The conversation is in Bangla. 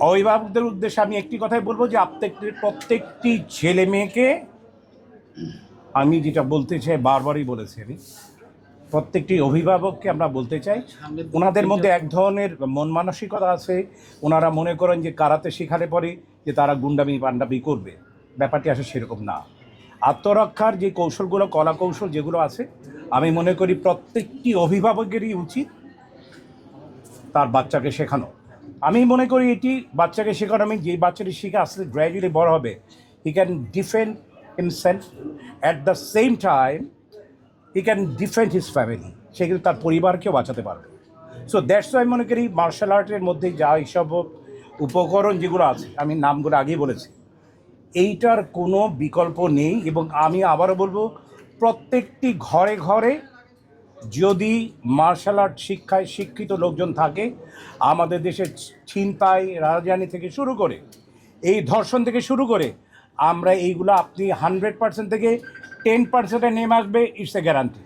অভিভাবকদের উদ্দেশ্যে আমি একটি কথাই বলবো যে প্রত্যেকটি ছেলে মেয়েকে, আমি যেটা বলতে চাই বারবারই বলেছি, আমি প্রত্যেকটি অভিভাবককে আমরা বলতে চাই, ওনাদের মধ্যে এক ধরনের মন মানসিকতা আছে, ওনারা মনে করেন যে কারাতে শেখালে পরে যে তারা গুন্ডামি পান্ডামি করবে। ব্যাপারটি আসলে সেরকম না। আত্মরক্ষার যে কৌশলগুলো, কলা কৌশল যেগুলো আছে, আমি মনে করি প্রত্যেকটি অভিভাবকেরই উচিত তার বাচ্চাকে শেখানো। আমি মনে করি এটি বাচ্চাকে শেখানো, আমি যে বাচ্চাটি শিখে আসলে গ্র্যাজুয়ালি বড় হবে, he can defend himself, at the same time he can defend his family, সে কিন্তু তার পরিবারকেও বাঁচাতে পারবে। সো দ্যাটস ওয়াই মনে করি মার্শাল আর্টের মধ্যে যা এইসব উপকরণ যেগুলো আছে, আমি নামগুলো আগেই বলেছি, এইটার কোনো বিকল্প নেই। এবং আমি আবারও বলবো, প্রত্যেকটি ঘরে ঘরে যদি মার্শাল আর্ট শিক্ষায় শিক্ষিত লোকজন থাকে, আমাদের দেশের ছিনতাই রাজধানী থেকে শুরু করে এই ধর্ষণ থেকে শুরু করে আমরা এইগুলো আপনি 100% থেকে 10%-এ নেমে আসবে, ইটস এ গ্যারান্টি।